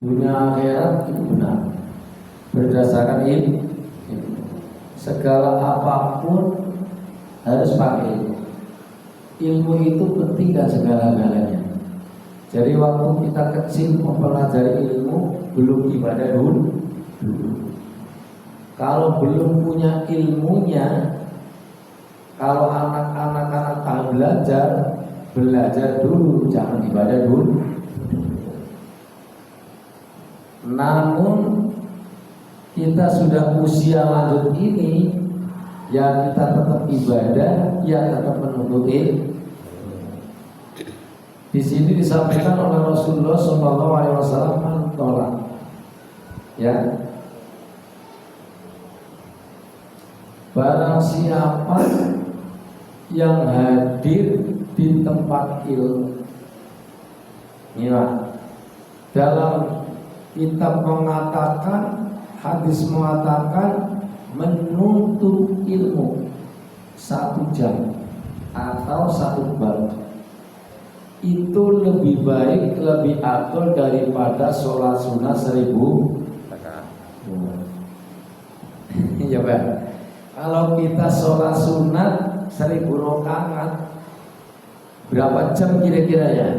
dunia akhirat itu benar berdasarkan ilmu. Segala apapun harus pakai ilmu. Ilmu itu penting dan segala-galanya. Jadi waktu kita kecil mempelajari ilmu belum ibadah dulu. Kalau belum punya ilmunya, kalau anak-anak tahu belajar dulu, jangan ibadah dulu. Namun kita sudah usia lanjut ini, ya kita tetap ibadah, ya tetap menuntut ilmu. Di sini disampaikan oleh Rasulullah SAW tolak, ya. Barang siapa yang hadir di tempat ilmu, inilah dalam kitab mengatakan, hadis mengatakan menuntut ilmu 1 jam atau 1 bab itu lebih baik, lebih afdal daripada sholat sunnah 1000 rakaat. Ya Pak. Kalau kita sholat sunat 1000 rakaat berapa jam kira-kira ya?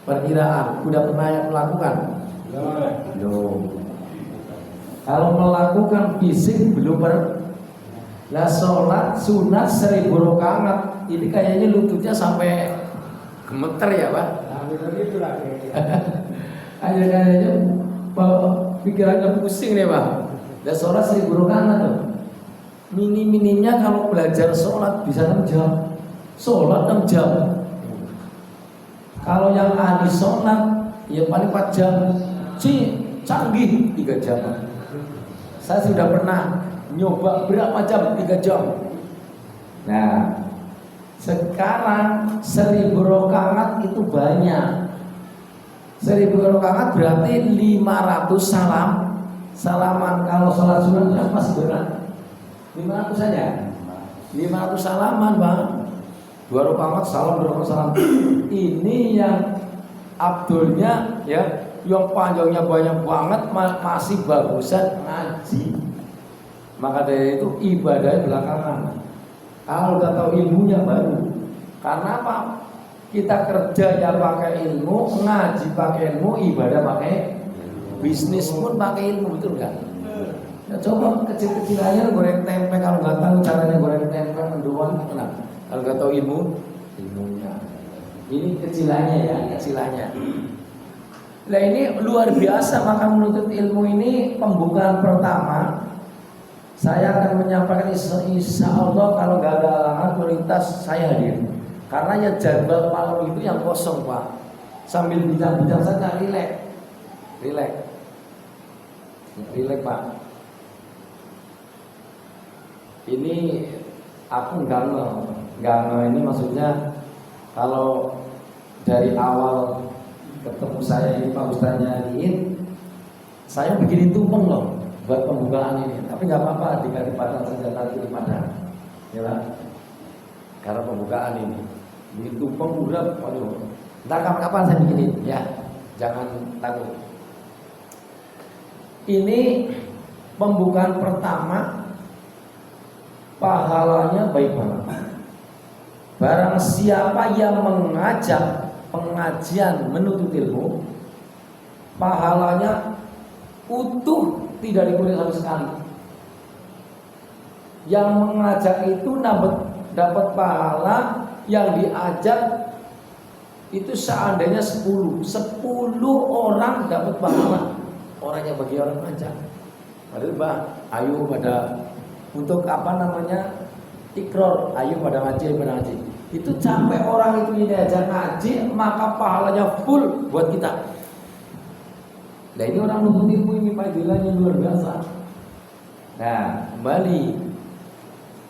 Perkiraan, udah pernah melakukan? Belum. Kalau melakukan fisik belum pernah. Lah sholat sunat 1000 rakaat ini kayaknya lututnya sampai gemeter ya Pak? Kayaknya pikirannya pusing nih Pak. Dan sholat 1000 rakaat tuh. Minim-minimnya kalau belajar sholat bisa 6 jam. Sholat 6 jam. Kalau yang ahli sholat ya paling 4 jam. Canggih 3 jam. Saya sudah pernah nyoba berapa jam? 3 jam. Nah, sekarang 1000 rakaat itu banyak. 1000 rakaat berarti 500 salaman. Kalau sholat sunat berapa sebenarnya? 500 saja. 500 salaman Bang. 2 rakaat salam, 2 rakaat salam. Ini yang abdulnya ya, yang panjangnya banyak banget masih bagusan ngaji. Maka dari itu ibadahnya belakangan. Kalau udah tahu ilmunya baru. Karena apa? Kita kerja ya pakai ilmu, ngaji pakai ilmu, ibadah pakai bisnis pun pakai ilmu, betul kan? Ya, coba kecil-kecilannya goreng tempe, kalau nggak tahu caranya goreng tempe mendoan kenapa? Kalau nggak tahu ilmunya. Ini kecilannya ya, kecilannya. Nah ini luar biasa, maka menuntut ilmu ini pembukaan pertama. Saya akan menyampaikan insya Allah kalau nggak ada halangan kualitas saya hadir. Karena ya jadwal malam itu yang kosong Pak. Sambil bincang-bincang saja, rileks Pak. Ini aku nggak ini maksudnya kalau dari awal ketemu saya ini Pak Ustaz nyariin, saya begini tumpeng loh buat pembukaan ini. Tapi nggak apa-apa, dikasih padang saja nanti di padang, ya Pak. Karena pembukaan ini, begini tumpeng udah, waduh. Ntar kapan-kapan saya begini, ya, jangan takut. Ini pembukaan pertama. Pahalanya baik banget. Barang siapa yang mengajak pengajian menuntut ilmu, pahalanya utuh, tidak dikurangi sama sekali. Yang mengajak itu dapat pahala, yang diajak itu seandainya 10 orang dapat pahala. Orangnya bagi orang ngajak. Padahal Pak, ayo pada untuk apa namanya ikror, ayo pada ngaji. Itu sampai orang itu diajak ngaji, maka pahalanya full buat kita. Nah ini orang nuntut ilmu ini fadilahnya luar biasa. Nah kembali,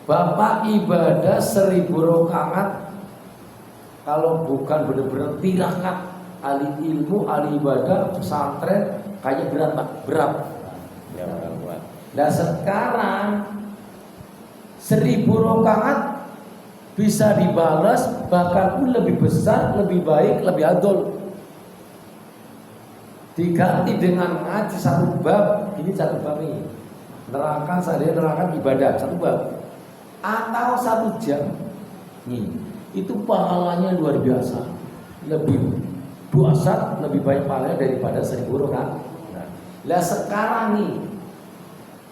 Bapak ibadah 1000 rakaat kalau bukan benar-benar tirakat, ahli ilmu, ahli ibadah, pesantren, kayaknya berat Pak, berat. Ya, buat. Nah sekarang 1000 rakaat bisa dibalas bahkan pun lebih besar, lebih baik, lebih adol. diganti dengan ngaji satu bab, ini satu bab ini. Nerangkan saya nerangkan ibadah satu bab atau 1 jam. Nih, itu pahalanya luar biasa. Lebih dahsyat, lebih banyak pahalanya daripada 1000 rakaat. Lah sekarang nih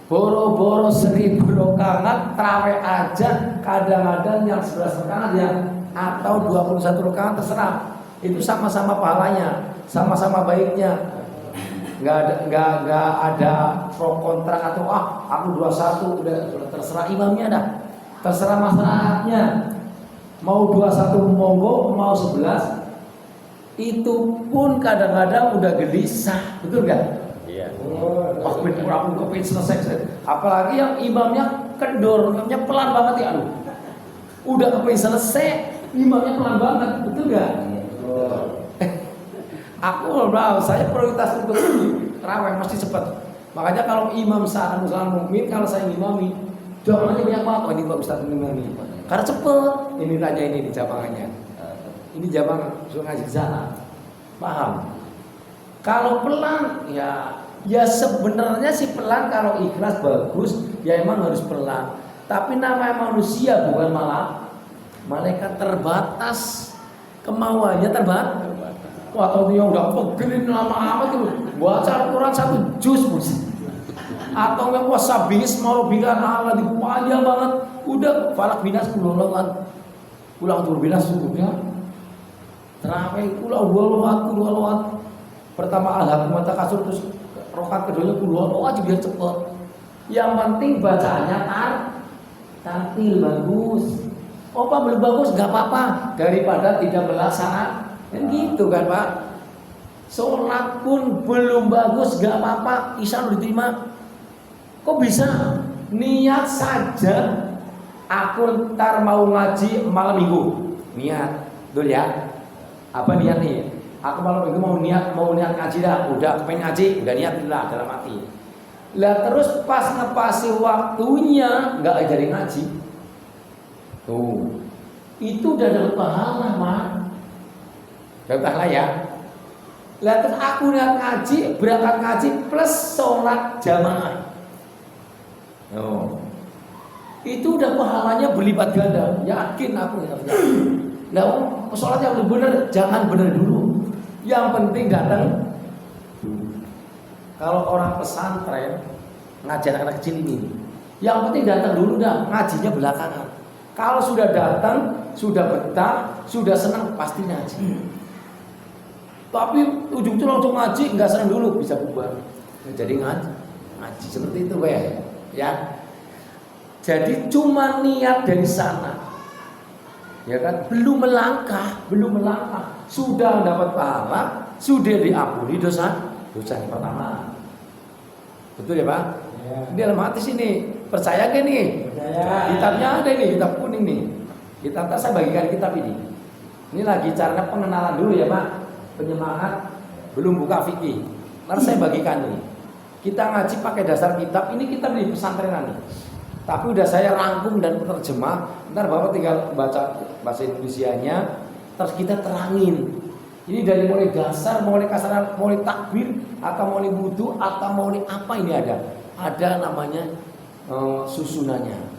boro-boro 1000 rakaat tarawih aja kadang-kadang yang 11 rakaat ya atau 21 rakaat terserah. Itu sama-sama pahalanya, sama-sama baiknya. Nggak ada pro kontra atau aku 21 udah terserah imamnya dah. Terserah masyarakatnya. Mau 21 monggo, mau 11 itu pun kadang-kadang udah gelisah, betul nggak? Iya. Aku kepin selesai. Apalagi yang imamnya kendor, imamnya pelan banget ya, aduh. Udah kepin selesai, imamnya pelan banget, betul nggak? Aku saya prioritas untuk tarawih mesti cepat. Makanya kalau imam saat mukmin, kalau saya imami, doanya banyak banget. Oh ini Pak Ustaz imami. Karena cepet. Ini tanya ini di jamangannya. Ini jamaah suruh ngaji di sana. Paham? Kalau pelan, ya sebenarnya sih pelan kalau ikhlas bagus, ya emang harus pelan. Tapi namanya manusia bukan malaikat terbatas. Kemauannya terbatas. Wah, atau dia udah pegelin lama amat tuh. Baca Al-Quran 1 juz atau yang puasa bis mau bikin Allah di panjang banget. Udah falak binas pulang tur binas subuhnya. Terawih pulang 2 lawat. Pertama alhamdulillah takasur terus rokat keduanya 2 lawat aja biar cepet. Yang penting bacaannya tartil bagus. Apa belum bagus nggak apa-apa daripada tidak melaksanakan. Kan gitu kan Pak. Sholat pun belum bagus gak apa-apa, isya diterima. Kok bisa? Niat saja. Aku ntar mau ngaji malam minggu. Niat, betul ya? Apa niat nih? Aku malam minggu mau niat ngaji dah. Udah pengen ngaji, udah niat lah dalam hati. Lah terus pas ngepasi waktunya nggak jadi ngaji. Tuh, itu udah dapat pahala Mak. Contohlah ya. Lah terus aku niat ngaji, berangkat ngaji plus sholat jamaah. Itu udah pahalanya berlipat ganda. Yakin aku ya. Lah sholat yang benar jangan benar dulu. Yang penting datang. Kalau orang pesantren ngajar anak kecil ini, yang penting datang dulu dah, ngajinya belakangan. Kalau sudah datang, sudah betah, sudah senang pasti ngaji. Tapi ujung-ujung langsung ngaji, nggak senang dulu bisa bubar. Jadi ngaji seperti itu ya. Jadi cuma niat dari sana, ya kan? Belum melangkah, sudah dapat pahala, sudah diampuni dosa yang pertama. Betul ya Pak? Ya. Ini dalam hati sini, percaya gak nih? Percaya. Kitabnya ada ini, kitab kuning nih. Kitab saya bagikan kitab ini. Ini lagi caranya pengenalan dulu ya Pak. Penyemangat belum buka fikih. Ntar saya bagikan nih. Kita ngaji pakai dasar kitab. Ini kitab di pesantrenan nih. Tapi udah saya rangkum dan terjemah. Ntar Bapak tinggal baca bahasa Indonesianya. Terus kita terangin. Ini dari mulai dasar, mulai kasar, mulai takbir, atau mulai wudu, atau mulai apa ini ada. Ada namanya susunannya.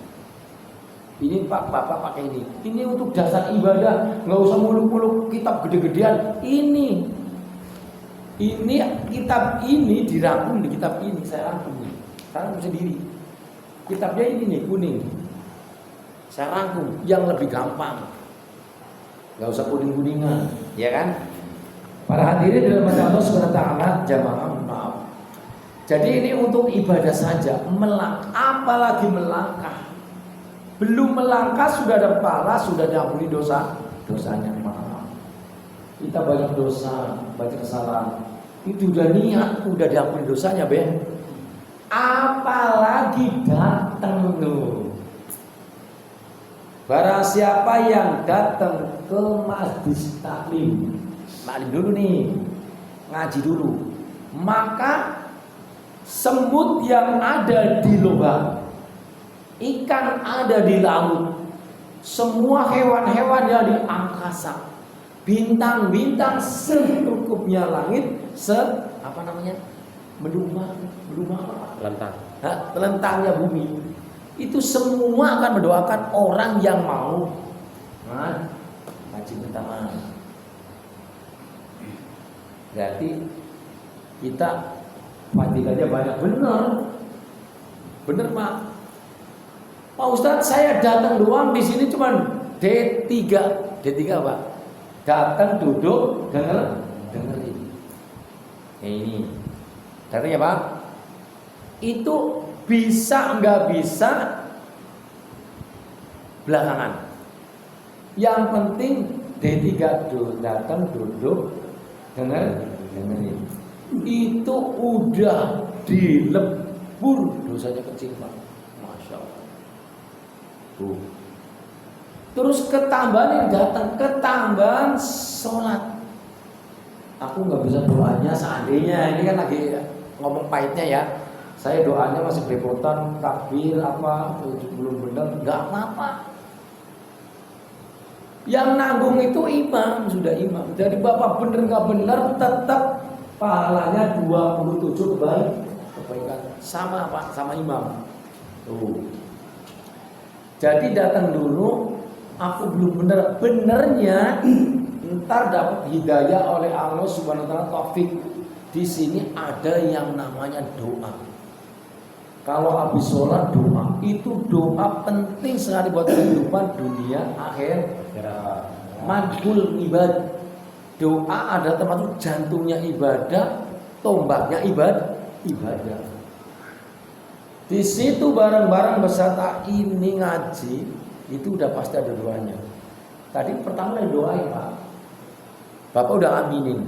Ini Pak, Bapak pakai ini. Ini untuk dasar ibadah, nggak usah muluk-muluk kitab gede-gedean. Ini kitab ini dirangkum di kitab ini, saya rangkum nih. Saya rangkum sendiri. Kitabnya ini nih kuning. Saya rangkum yang lebih gampang. Nggak usah kuning-kuningan, ya kan? Para hadirin dalam Allah Subhanahu wa taala jamaah maaf. Jadi ini untuk ibadah saja, apalagi melangkah. Belum melangkah sudah ada pahala, sudah diampuni dosanya. Maaf. Kita banyak dosa, banyak kesalahan. Itu udah niat, udah diampuni dosanya, Ben. Apalagi datang tuh. Barang siapa yang datang ke majlis taklim, dulu nih, ngaji dulu. Maka semut yang ada di lubang, ikan ada di laut, semua hewan-hewan yang di angkasa, bintang-bintang secukupnya langit, apa namanya? Melumah apa? Lentang. Telentangnya bumi. Itu semua akan mendoakan orang yang mau ngaji pertama. Berarti kita fadilahnya banyak, bener Pak. Pak Ustadz, saya datang doang di sini cuman D3 apa? Datang, duduk, dengerin. Ini, katanya Pak, itu bisa nggak bisa belakangan. Yang penting D3 datang, duduk, dengerin. Itu udah dilebur dosanya kecil Pak. Masya Allah. Tuh. Terus ketambahan yang datang, ketambahan sholat. Aku nggak bisa doanya seandainya, ini kan lagi ngomong pahitnya ya. Saya doanya masih belepotan, takbir apa, belum benar, nggak apa-apa. Yang nanggung itu imam, sudah imam. Jadi bapak bener nggak benar, tetap pahalanya 27 kebaikan. Sama Pak, sama imam. Tuh. Jadi datang dulu, aku belum benar, benernya ntar dapat hidayah oleh Allah Subhanahu wa taala, taufik. Di sini ada yang namanya doa. Kalau habis sholat doa, itu doa penting sekali buat kehidupan dunia akhir. Madhul ibadah. Doa ada termasuk jantungnya ibadah, tombaknya ibadah. Di situ bareng-bareng beserta ini ngaji, itu udah pasti ada doanya. Tadi pertama yang doain Pak. Bapak udah aminin,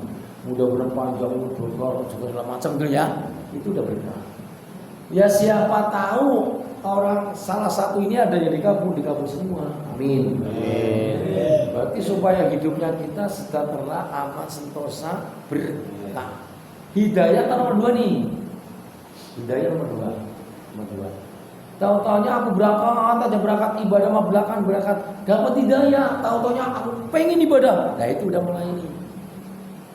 mudah-mudahan panjang umur, segala macam gitu ya. Itu udah berkah. Ya siapa tahu orang salah satu ini ada yang dikabul semua. Amin. Berarti supaya hidupnya kita sejahtera, aman, sentosa, berkah. Hidayah nomor 2 nih. Hidayah nomor 2. Tahu-taunya aku berangkat ibadah mah berangkat dapat hidayah. Tahu-taunya aku pengen ibadah, nah itu udah mulai ini.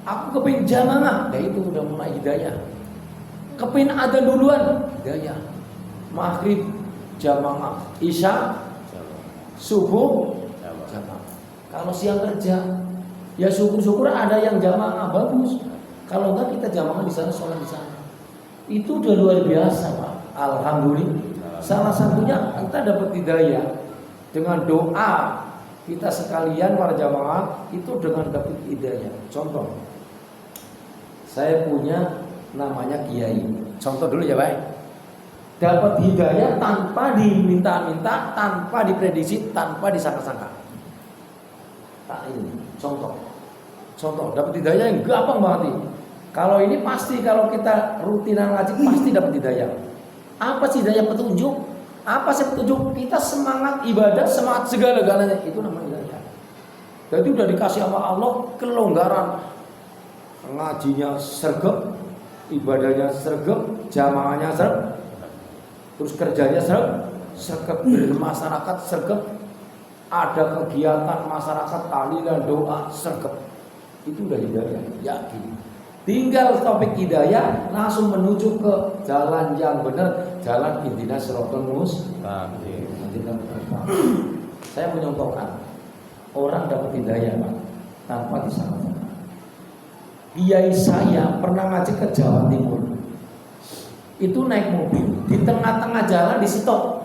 Aku kepingin jamaah, nah itu udah mulai hidayah. Kepingin adzan duluan, hidayah. Maghrib jamaah, isya subuh jamaah. Kalau siang kerja, ya syukur-syukur ada yang jamaah bagus. Kalau enggak kita jamaah di sana, sholat di sana. Itu udah luar biasa Pak. Alhamdulillah. Salah satunya kita dapat hidayah dengan doa kita sekalian para jamaah itu dengan dapat hidayah. Contoh, saya punya namanya kiai. Contoh dulu ya Pak. Dapat hidayah tanpa diminta-minta, tanpa diprediksi, tanpa disangka-sangka. Tak ini contoh dapat hidayah yang gampang banget nih. Kalau ini pasti kalau kita rutinan ngaji pasti dapat hidayah. Apa sih hidayah? Petunjuk? Apa sih petunjuk? Kita semangat ibadah, semangat segala-galanya, itu namanya hidayah. Jadi udah dikasih sama Allah kelonggaran. Ngajinya sergap, ibadahnya sergap, jamaahnya sergap, terus kerjanya sergap, bermasyarakat sergap, ada kegiatan masyarakat tahlilan doa sergap. Itu udah hidayah, yakin. Tinggal topik hidayah langsung menuju ke jalan yang benar, jalan intinya siratal mustaqim. Saya menyontohkan orang dapat hidayah Pak, tanpa disangka. Kiai saya pernah ngaji ke Jawa Timur. Itu naik mobil, di tengah-tengah jalan di stop.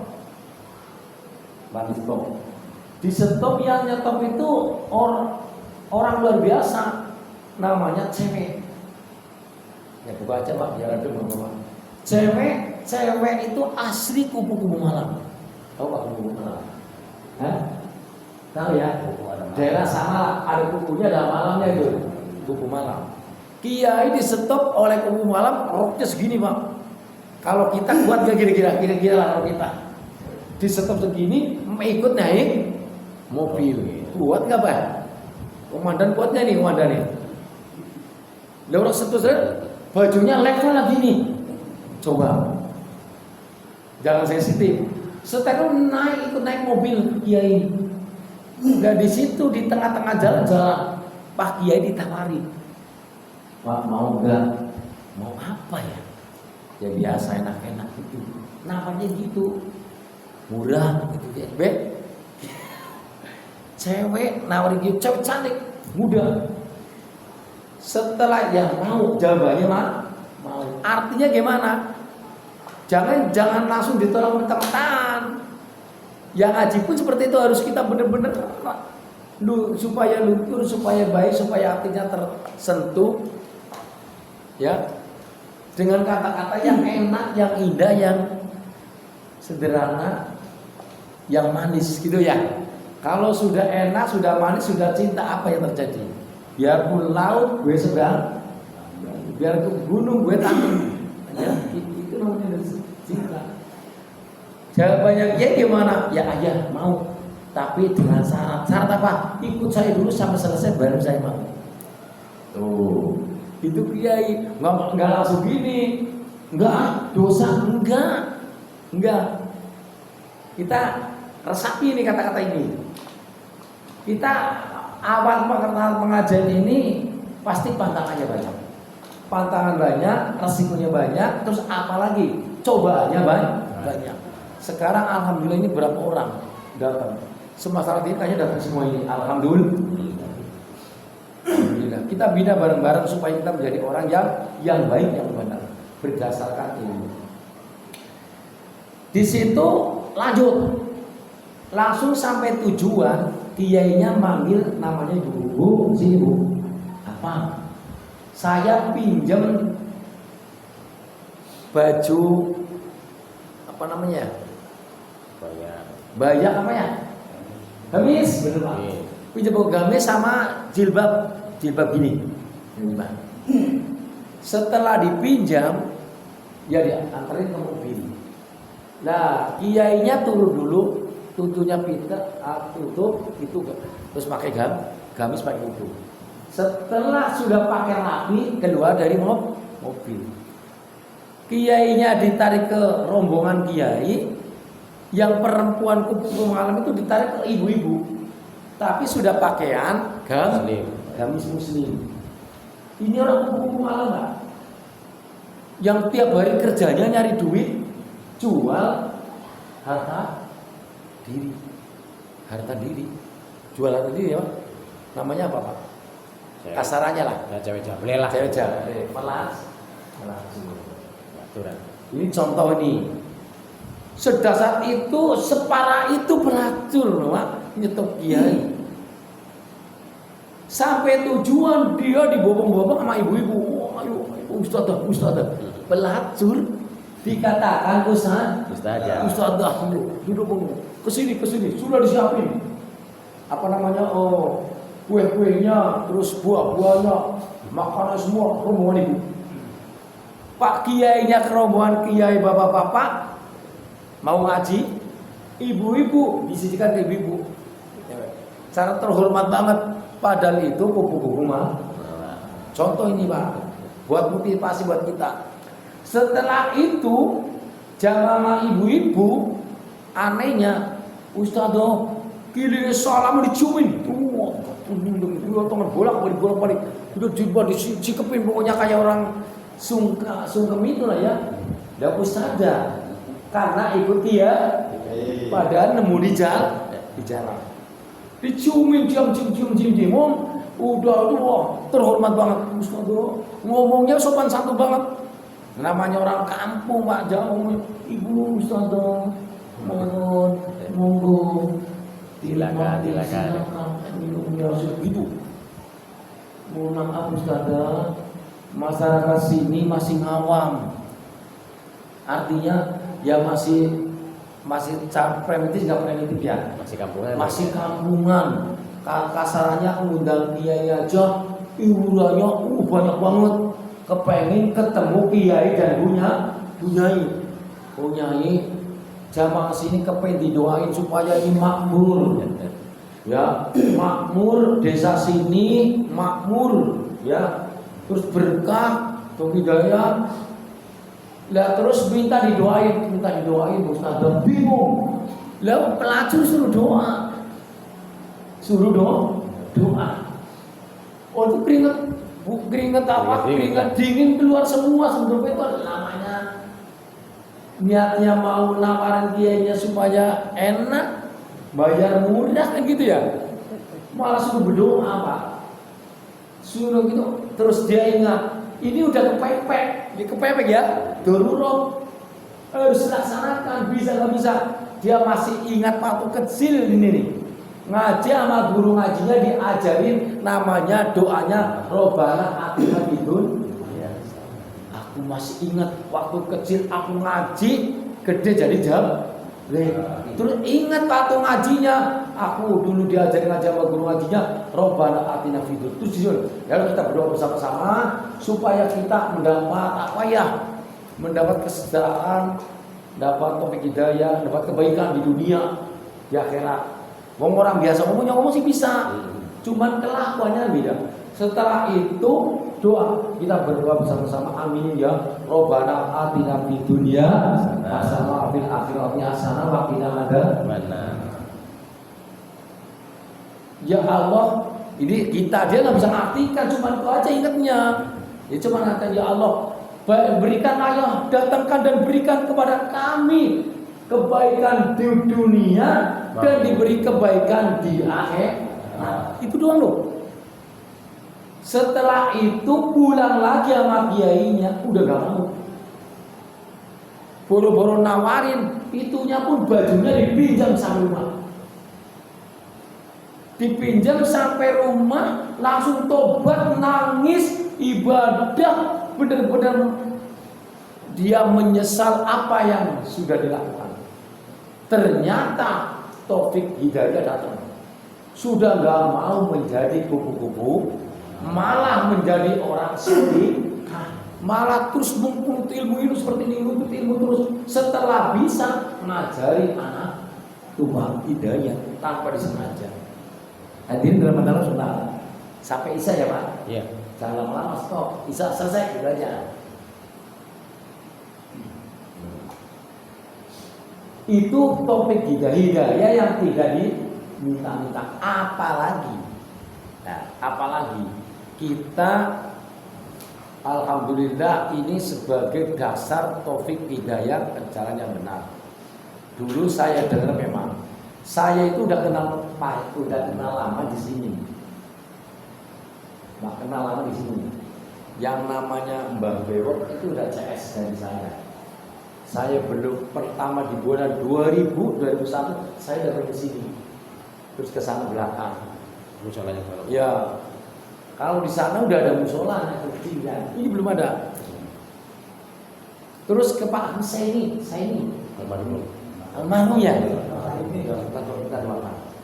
Di stop yang nyetop itu orang luar biasa, namanya cewek. Ya buka aja Pak, biar ada Bapak. Cewek itu asli kupu-kupu malam. Tahu Pak kupu-kupu malam? Tahu ya? Daerah sana ada kupunya, ada malamnya itu. Kupu malam. Kiai di stop oleh kupu malam, roknya segini Pak. Kalau kita kuat gak kira-kira lah kalau kita. Di stop segini, ikut naik mobil. Kuat gak Pak? Komandan kuatnya nih komandannya. Lalu orang stop bajunya level lagi nih. Coba. Jangan sensitif. Setelah ikut naik mobil Kiai. Dan di situ di tengah-tengah jalan Pak Kiai ditawari. Pak mau enggak mau apa ya? Ya biasa enak-enak gitu. Namanya gitu. Murah gitu ya. Cewek nawarin gitu, cewek cantik, muda. Setelah yang mau, jawabannya mau. Artinya gimana? Jangan langsung ditolak mentah-mentahan. Yang ngaji pun seperti itu, harus kita benar-benar supaya luntur, supaya baik, supaya hatinya tersentuh, ya, dengan kata-kata yang enak, yang indah, yang sederhana, yang manis gitu ya. Kalau sudah enak, sudah manis, sudah cinta, apa yang terjadi? Biarpun laut gue sedang, biar ke gunung gue takut. Ya, itu namanya cinta. Jawabannya ya gimana? Ya ayah mau, tapi dengan syarat. Syarat apa? Ikut saya dulu sampai selesai baru saya mau. Tuh, itu kiai nggak langsung gini, nggak dosa, enggak. Kita resapi ini kata-kata ini. Kita awal pengajian ini pasti pantangannya banyak. Pantangan banyak, resikonya banyak, terus apalagi cobaannya banyak. Sekarang alhamdulillah ini berapa orang datang? Semasalah ini kayaknya datang semua ini. Alhamdulillah. Kita bina bareng-bareng supaya kita menjadi orang yang baik, yang benar berdasarkan ilmu. Di situ lanjut. Langsung sampai tujuan, kiainya manggil namanya ibu, sini bu. Apa? Saya pinjam baju apa namanya? Banyak apa ya? Gamis, bener Pak. Pinjam baju gamis sama jilbab gini. Setelah dipinjam, ya diantarin ke mobil. Nah, kiainya turun dulu, tutunya pita, tutup itu, terus pakai gamis pakai itu. Setelah sudah pakai rapi, keluar dari mobil. Kiainya ditarik ke rombongan kiai, yang perempuan kupu malam itu ditarik ke ibu-ibu. Tapi sudah pakaian gamis muslim. Ini orang kupu malam nggak? Yang tiap hari kerjanya nyari duit, jual harta diri. Jual harta diri ya. Namanya apa Pak? Kasarannya lah. Ya, cewek jablay lah. Cewek jablay. Melas. Ini contoh ini. Sedasar itu, separah itu pelacur, Pak. Nyetok kiai. Sampai tujuan dia dibobong-bobong sama ibu-ibu. Oh, ayo, ustadzah. Pelacur dikatakan ustadzah. Duduk kesini. Sudah disiapin. Apa namanya? Oh, kue-kuenya, terus buah-buahnya, makanan semua rombongan ibu. Pak kiainya ke rombongan kiai bapak-bapak mau ngaji, ibu-ibu disisikan ke ibu. Cara terhormat banget. Padahal itu kupu-kupu mah. Contoh ini Pak, buat motivasi buat kita. Setelah itu jamaah ibu-ibu, anehnya ustadzah kili salam diciumin. Dua tangan bolak-balik. Udah dicikepin pokoknya kayak orang sungkem itu lah ya. Dan ustadzah karena ikut dia, padahal nemu di jalan. Diciumin cium. Udah terhormat banget ustadzah. Ngomongnya sopan santun banget. Namanya orang kampung Pak, jauh. Ibu ustadzah, mohon, monggo. Silakan. Minumnya gitu. Mohon maaf ustadzah, masyarakat sini masih ngawam. Artinya ya masih primitif nggak primitif ya? Masih kampungan. Kasarannya undang kiai aja, iurannya banyak banget. Kepengen ketemu kiai dan bunyai. Jamaah sini kepengen didoain supaya ini makmur. Ya, makmur, desa sini makmur, ya. Terus berkah, hidayah. Lah terus minta didoain ustadzah bingung. Lah pelacur suruh doa. Oh itu keringet Keringat apa? Keringat dingin keluar semua sebetulnya itu namanya niatnya mau nawarin kiainya supaya enak, bayar murah kan gitu ya. Malah suruh berdoa Pak. Suruh gitu, terus dia ingat ini udah kepepek ya, darurat harus laksanakan, bisa nggak bisa. Dia masih ingat waktu kecil ini nih, ngaji sama guru ngajinya diajarin namanya doanya Robbana atina fid dunya. Aku masih ingat waktu kecil aku ngaji, gede jadi jam. Terus ingat waktu ngajinya, aku dulu diajarin ngaji sama guru ngajinya Robbana atina fid dunya. Terus jujur, lalu kita berdoa bersama-sama supaya kita mendapat apa ya? Mendapat kesejahteraan, dapat taufik hidayah, dapat kebaikan di dunia, di akhirat. Orang biasa ngomong sih bisa, cuman kelakuannya beda. Setelah itu doa, kita berdoa bersama-sama, amin ya Robbana atina fid dunya hasanah wa fil akhirati hasanah wa qina adzabannar. Ya Allah, ini kita dia nggak bisa ngartikan, cuman itu aja ingatnya. Ya cuma kata ya Allah, berikan ayah, datangkan dan berikan kepada kami kebaikan di dunia dan diberi kebaikan di akhirat. Itu doang loh. Setelah itu pulang lagi sama kiainya, udah gak mau. Boro-boro nawarin, itunya pun bajunya dipinjam sampai rumah. Dipinjam sampai rumah, langsung tobat, nangis, ibadah, benar-benar dia menyesal apa yang sudah dilakukan. Ternyata taufik hidayah datang. Sudah gak mau menjadi kupu-kupu, malah menjadi orang sedih, malah terus menuntut ilmu seperti ini, menuntut ilmu terus. Setelah bisa mengajari anak tuhan hidayah tanpa disengaja. Hadirin dalam Allah sunnah sampai Isya ya Pak? Iya. Jangan lama-lama, stop. Isya selesai gitu aja. Itu topik hidayah yang tidak diminta-minta. Apalagi kita alhamdulillah ini sebagai dasar taufik hidayah jalan yang benar. Dulu saya dengar memang saya itu udah kenal lama di sini. Kenal lama di sini. Yang namanya Mbah Bewok itu udah CS dari saya. Saya belum pertama di bulan 2001 saya datang ke sini. Terus ke sana belakang. Musolanya kalau. Ya. Kalau di sana udah ada musolanya kecil ya. Ini belum ada. Terus ke Pak Husaini, Almarhum ya.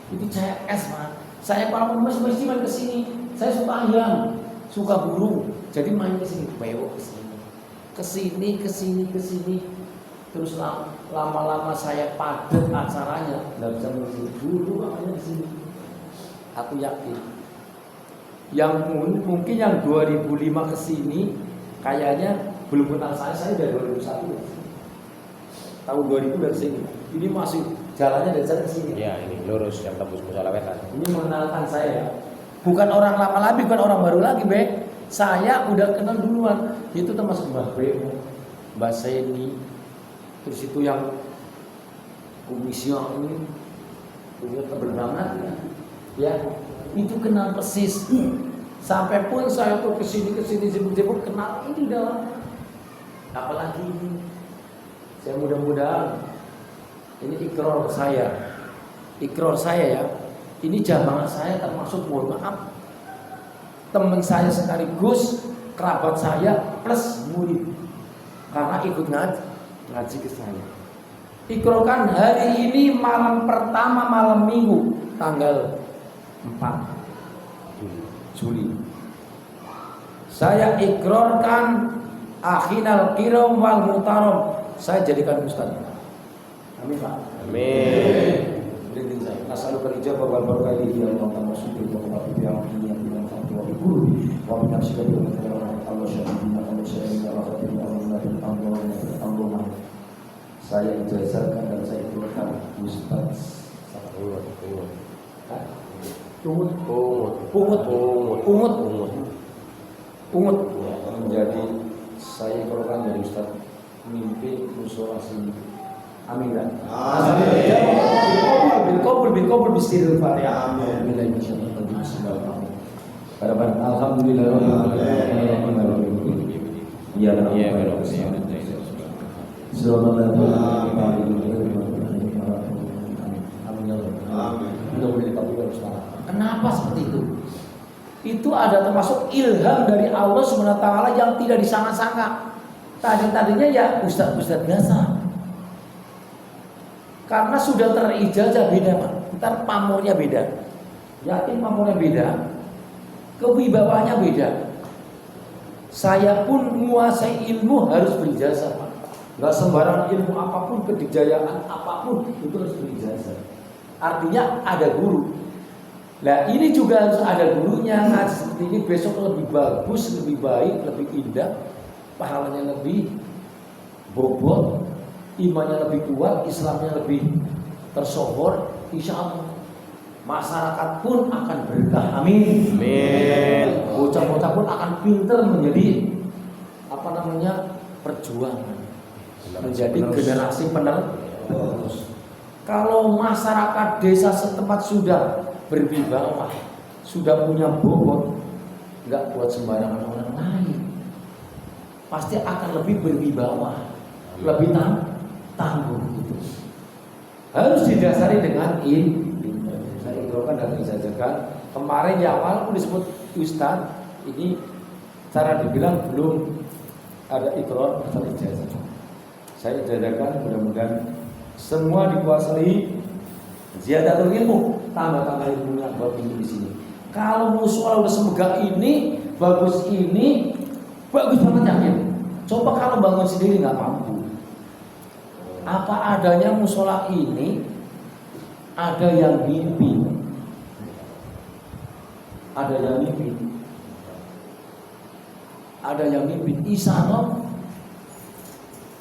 Itu CS Pak. Saya kalau masih main ke sini. Saya suka ayam, suka burung. Jadi main ke sini, bewok ke sini. Terus lama-lama saya padat acaranya, nggak bisa mengisi dulu makanya di sini. Aku yakin. Yang mungkin yang 2005 ke sini kayaknya belum kenal saya udah 2001 ya. Tahun 2000 dari sini. Ini masih jalannya dari sana ke sini. Ya, ini lurus yang tembus Musola Wetan. Ini mengenalkan saya. Bukan orang lama lagi, bukan orang baru lagi, Be. Saya udah kenal duluan. Itu termasuk Mbah Bemo, Mbah Seni. Terus itu yang komisio ini punya tebel banget ya. Itu kenal persis. Sampai pun saya tuh kesini sibuk kenal ini dah. Apalagi ini. Saya mudah-mudahan ini ikrar saya ya. Ini jamaah saya termasuk, mohon maaf, teman saya sekaligus kerabat saya plus murid. Karena ikut ngaji ke saya. Ikrarkan hari ini malam pertama, malam Minggu tanggal 4 Juli. Saya ikrarkan akhinal kiram wal mutaram. Saya jadikan ustaz. Amin Pak. Amin. Berhenti saya. Nasalul ijabah wal barakah ya Allah ta'ala syukur wa qul ya rabbi ya wa qul wa min nafsika wa min Allah syahidina wa syahidina wa Allah. Saya ijazahkan dan saya ikrarkan ustaz. Pungut. Pungut menjadi saya kalau jadi Ustaz mimpi musola sini. Amin kan? Amin. Bil bisirul Fatihah. Amin. Bismillahirrahmanirrahim. Alhamdulillah. Ya Kenapa seperti itu? Itu ada termasuk ilham dari Allah SWT yang tidak disangka-sangka. Tadinya ya ustadz biasa. Karena sudah terijazah beda, Pak. Ntar pamornya beda. Yakin pamornya beda. Kewibawanya beda. Saya pun menguasai ilmu harus berijazah, Pak. Gak sembarang ilmu apapun, kedikjayaan apapun itu harus berijazah. Artinya ada guru. Nah ini juga harus ada gurunya. Ngaji seperti ini besok lebih bagus, lebih baik, lebih indah, pahalanya lebih bobot, imannya lebih kuat, Islamnya lebih tersohor. Insya Allah masyarakat pun akan berkah. Amin. Amin. Bocah-bocah pun akan pintar menjadi perjuangan, menjadi generasi penerus. Kalau masyarakat desa setempat sudah berwibawa, sudah punya bobot, nggak buat sembarangan orang lain, pasti akan lebih berwibawa, lebih tangguh. Gitu. Harus didasari dengan saya ikhrokan dan disajakan. Kemarin yang awal pun disebut Ustadz, ini cara dibilang belum ada ikrar atau ijazah. Saya jajakan mudah-mudahan semua dikuasai ziyadatul ilmu, tambah ilmu yang buat ini di sini. Kalau musola udah semegah ini, bagus banget yakin. Coba kalau bangun sendiri nggak mampu. Apa adanya musola ini, ada yang mimpi, ada yang mimpi. Isano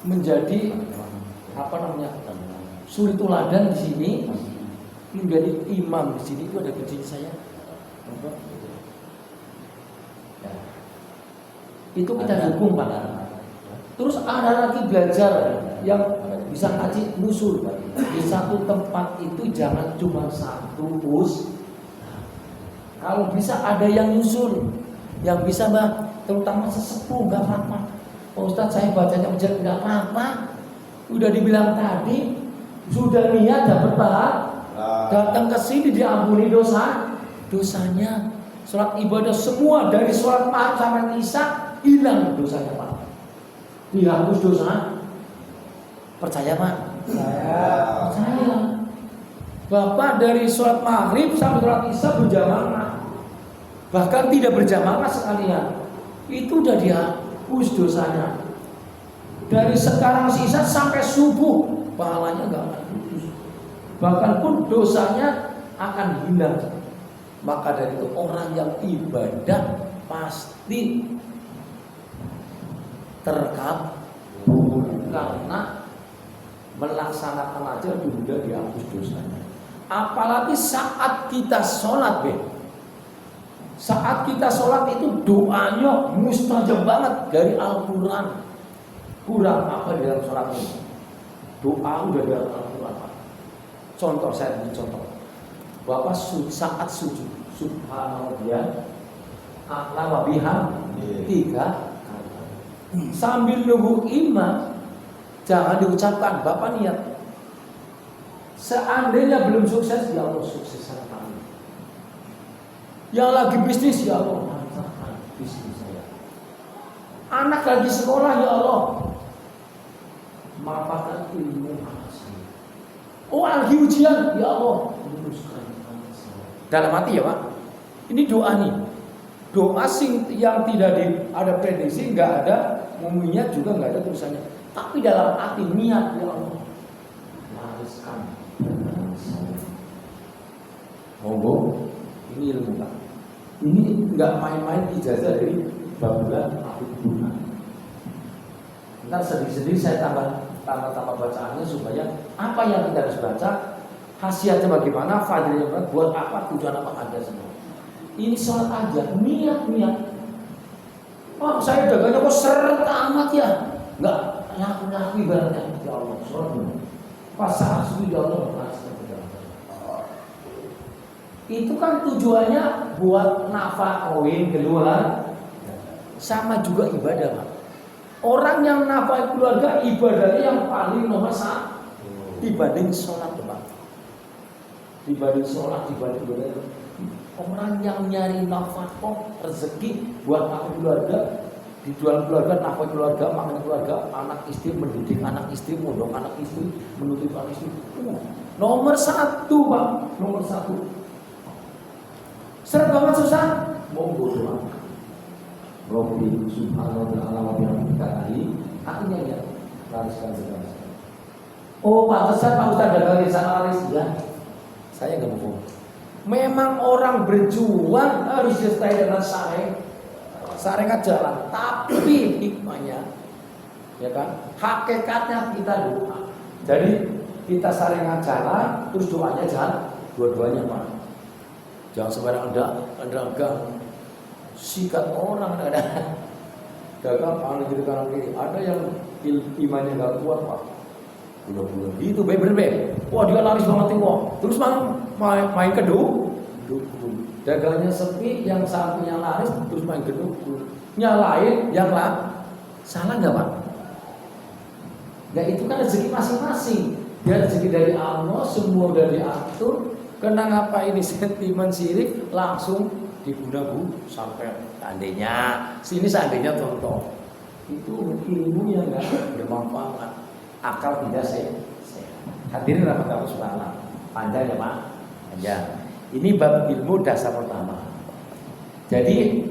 menjadi suri tuladan di sini, menjadi imam di sini. Itu ada kecil saya. Itu kita dukung, Pak. Terus ada lagi belajar yang bisa ngaji nusul di satu tempat itu, jangan cuma satu kalau bisa ada yang nyusul, yang bisa Mbak, terutama sesepuh, nggak apa-apa. Pak Ustadz saya bacanya menjadi nggak apa-apa. Udah dibilang tadi, sudah niat dapat pahala, datang ke sini diampuni dosanya. Sholat ibadah semua dari sholat maghrib sampai isya hilang dosanya, Pak. Dihapus dosa. Percaya, Pak? Percaya. Bapak dari sholat maghrib sampai sholat isya berjamaah, bahkan tidak berjamaah sekalian, itu udah dihapus dosanya. Dari sekarang sisa sampai subuh pahalanya nggak akan putus, bahkan pun dosanya akan hilang. Maka dari itu orang yang ibadah pasti terkabul karena melaksanakan aja sudah dihapus dosanya. Apalagi saat kita sholat, saat kita sholat itu doanya mustajab banget dari Al-Quran. Kurang apa di dalam sholat ini? Doa udah dalam Al-Quran. Contoh, saya beri contoh. Bapak saat sujud, subhanallah, a'la wa bihamd 3 kali. Sambil nunggu imam, jangan diucapkan, Bapak niat. Seandainya belum sukses, ya Allah sukseskan kami. Yang lagi bisnis, ya Allah lancarkan bisnis saya. Anak lagi sekolah, ya Allah manfaatkan ilmu anak saya. Oh lagi ujian, ya Allah luruskan anak saya. Dalam hati ya Pak. Ini doa nih. Doa yang tidak ada prediksi, nggak ada muminya juga, nggak ada tulisannya. Tapi dalam hati niat, ya Allah lariskan. Monggo, ini ilmu Pak. Ini nggak main-main ijazah dari Babulan Habib Bunga. Ntar sedih-sedih saya tambah bacaannya supaya apa yang kita harus baca, khasiatnya bagaimana, fadilnya bagaimana, buat apa, tujuan apa ada semua. Ini sholat aja, niat. Oh, saya dagangnya kok seret amat ya. Enggak laku-laku ibaratnya. Ya Allah, soalnya pas saat ya Allah, itu kan tujuannya buat nafkahin keluar. Sama juga ibadah, Pak. Orang yang nafkahin keluarga ibadahnya yang paling nomor satu dibanding sholat, Pak. Dibanding sholat, dibanding ibadah. Orang yang nyari nafkah rezeki buat nafkah keluarga, di dalam keluarga, nafkah keluarga, makan keluarga, anak istri, mendidik anak istri, mondok anak istri, menuntut anak istri. Nomor satu, Pak. Nomor satu. Seret banget susah. Monggo doa. Rabbi subhanahu wa ta'ala wa bihamdihi. Artinya ya, lariskan segala. Oh, pantesan Pak Ustaz dagang di sana laris ya. Saya enggak bohong. Memang orang berjuang harus disertai dengan saringan jalan, tapi hikmahnya, ya kan, hakikatnya kita doa. Jadi kita saringan jalan, terus doanya jalan, dua-duanya Pak. Jangan sembarang dagang, sikat orang ada. Dagang paling jadi kanan kiri. Ada yang imannya nggak kuat Pak. Bulan-bulan gitu, bener-bener. Wah dia laris banget nih, wah. Terus main kedua, dagangnya sepi, yang sampingnya laris, terus main kedua, nyalain yang salah nggak Pak? Nggak, itu kan rezeki masing-masing. Dia rezeki dari Allah, semua udah diatur. Kena ngapa ini sentimen sirik, langsung diguna-guna sampai seandainya contoh. Itu ilmu yang nggak bermanfaat. Akal tidak sehat. Hadirin rahmatullah subhanahu panjang ya Pak, panjang. Ini bab ilmu dasar pertama. Jadi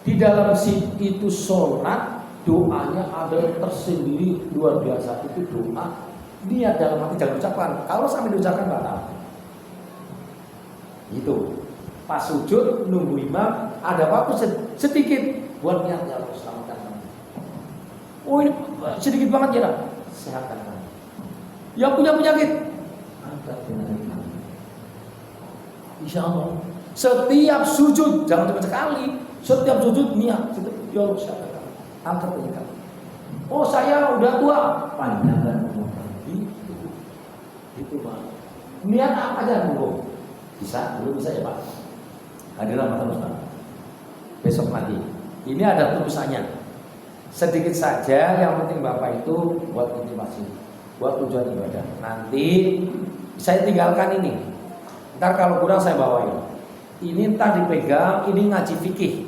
di dalam itu sholat doanya ada tersendiri luar biasa. Itu doa niat dalam hati jangan ucapkan. Kalau sampai diucapkan batal. Itu pas sujud nunggu imam ada waktu sedikit buat niat ya Allah selamatkan kami. Oh ini sedikit banget ya. Sehatkan kami. Yang punya penyakit, angkat penyakit kami. Insya Allah. Setiap sujud, jangan cuma sekali. Setiap sujud niat, ya Allah sehatkan kami. Angkat penyakit kami. Oh saya udah tua, panjangkan umur kami. Itu Pak. Niat apa aja monggo. Bisa, belum bisa ya Pak. Hadirin terus Pak. Besok lagi. Ini ada tulisannya. Sedikit saja, yang penting Bapak itu buat motivasi, buat tujuan ibadah. Nanti saya tinggalkan ini. Ntar kalau kurang saya bawain. Ini ntar dipegang, ini ngaji fikih.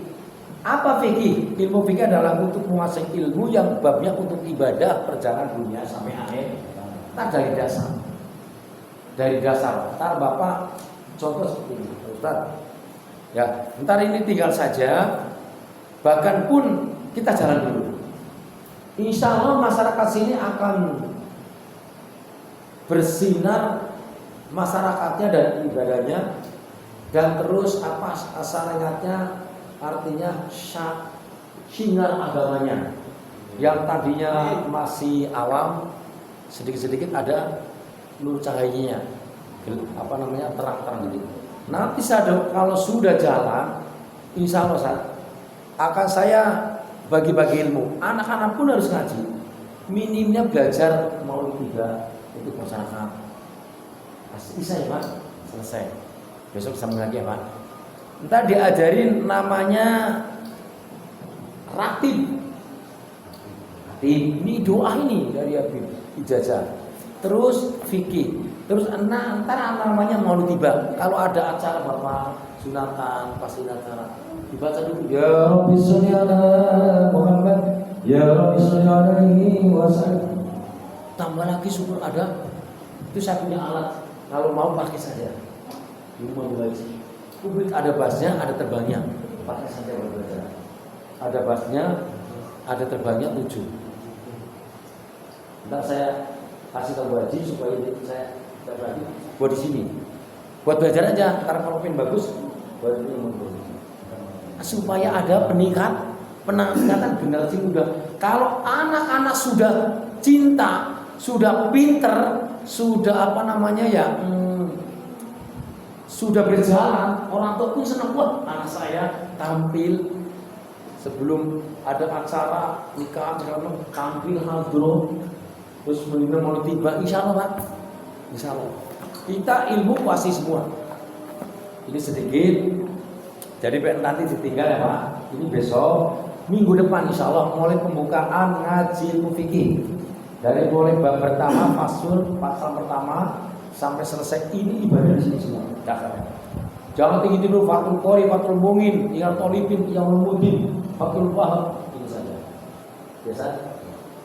Apa fikih? Ilmu fikih adalah untuk menguasai ilmu yang babnya untuk ibadah perjalanan dunia sampai akhir. Ntar dari dasar. Dari dasar. Ntar Bapak contoh seperti ini, Ustaz. Ya, ntar ini tinggal saja. Bahkan pun kita jalan dulu. Insya Allah masyarakat sini akan bersinar masyarakatnya dan ibadahnya, dan terus apa syariatnya, artinya sinar agamanya. Yang tadinya masih awam, sedikit-sedikit ada nur cahayanya, terang-terang gitu. Nanti kalau sudah jalan, insya Allah akan saya bagi-bagi ilmu. Anak-anak pun harus ngaji. Minimnya belajar Maulid 3 untuk masyarakat. Bisa ya Pak? Selesai. Besok sama lagi ya Pak. Ntar diajarin namanya ratib. Ini doa ini dari Habib ijazah. Terus fikih. Terus ntar namanya Maulid 3. Kalau ada acara Bapak sunatan, pasti acara dibaca dulu. Ya Rabbi sholli ala Muhammad, ya Rabbi sholli alaihi wasallam. Tambah lagi syukur ada. Itu saya punya alat. Kalau mau pakai saja. Di rumah belajar. Publik ada bassnya, ada terbangnya. Pakai saja buat belajar. Ada bassnya, ada terbangnya 7. Ntar saya kasih tahu Haji supaya saya bagi buat di sini. Buat belajar aja. Karena kalau pengen bagus, buat ini supaya ada peningkatan generasi muda. Kalau anak-anak sudah cinta, sudah pinter, sudah sudah berjalan, orang tua pun senang buat anak saya tampil sebelum ada acara nikah tampil hadroh, terus menimbang mau tiba, insya Allah Pak, insya Allah kita ilmu kuasai semua. Ini sedikit, jadi nanti ditinggal ya Pak. Ini besok minggu depan insya Allah mulai pembukaan ngaji ilmu fikih dari mulai bab pertama pasal pertama sampai selesai. Ini ibadah di sini semua dasarnya. Jangan tinggi dulu Fathul Qori, Fathul Mungin, Iyal Tolibin, Iyal Mudin, Fathul Wahab, ini saja. Biasa.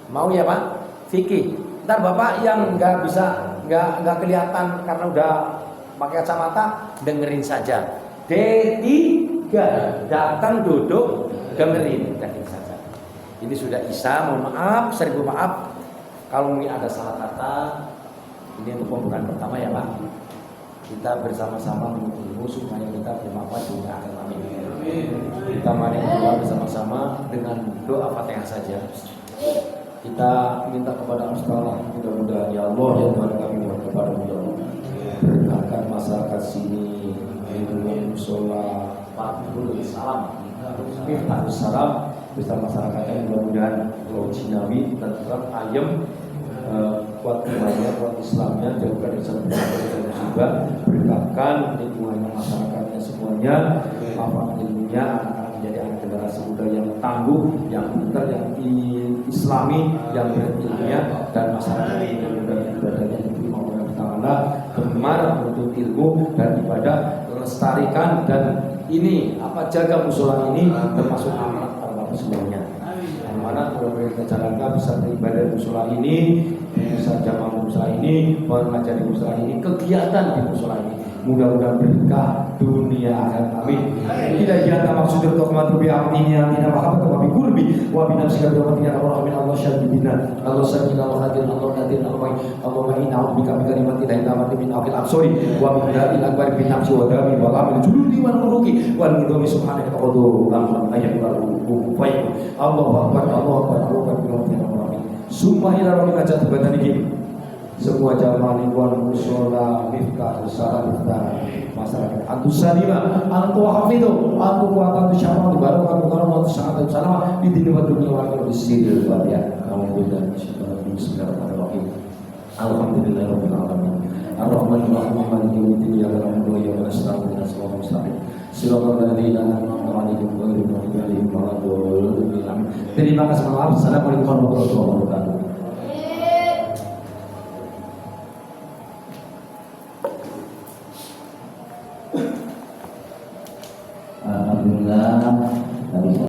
Mau ya Pak? Fikih. Ntar Bapak yang nggak bisa, nggak kelihatan karena udah pakai kacamata, dengerin saja. D3, datang duduk, dengerin saja. Ini sudah Isya, mohon maaf, seribu maaf. Kalau mungkin ada salah kata, ini untuk pembukaan pertama ya Pak. Kita bersama-sama menuntut ilmu supaya kita bermanfaat dunia akhirat. Amin. Kita mari berdoa bersama-sama dengan doa Fatihah saja. Kita minta kepada Allah Taala, mudah-mudahan ya Allah ya Tuhan kami mohon kepada ya Allah, berkahkan masyarakat sini, lindungi musola, Fathul Salam, Miftahus Salam beserta masyarakatnya, mudah-mudahan Pulau Cinawi tetap ayem, kuat imannya, kuat Islamnya, jauhkan dari musibah, berkahkan lingkungannya, masyarakatnya semuanya, manfaat ilmunya, anak-anak menjadi anak generasi muda yang tangguh, yang pintar, yang Islami, yang berilmunya, dan masyarakat yang muda ibadahnya diterima oleh Allah Taala, gemar untuk ilmu dan ibadah, lestarikan dan ini jaga musola ini termasuk amanat Allah semuanya. Amanat mudah-mudahan kita jalankan bisa beribadah di musola ini, bisa jamaah musola ini, mengajar di musola ini, kegiatan di musola ini. Mudah-mudahan berkah dunia akhirat. Amin. Tidak jata maksudul rahmatu bi amniya min mahabbati wa bi qurbi wa bi nafsika bi rahmatika Allah min Allah syadidina Allah syadidina Allah hadir Allah hadir Allah inna a'udzubika min kalimati la ilaha min afil absori wa min da'il akbar bin nafsi wa dami wa lamil juludi wal uruqi wal mudami subhanaka qadu lam ayyul fayy Allahu akbar Allahu akbar Allahu akbar. Summa ila rabbika jatuban ini. Semua jamaah lingkungan musola, miftah, usaha, miftah, masyarakat. Antus salima, antu hafidu, antu kuatan, antu syamah, baru kamu kalau sangat salam di dunia wakil disiril ya. Alhamdulillah, bismillahirrahmanirrahim. Alhamdulillahirabbil alamin. Ar-Rahmanir-Rahim, Maliki yaumiddin, iyyaka na'budu wa iyyaka nasta'in, ihdinas siratal mustaqim. Siratal ladzina an'amta 'alaihim ghairil maghdubi 'alaihim waladdallin. Terima kasih. Assalamualaikum warahmatullahi wabarakatuh.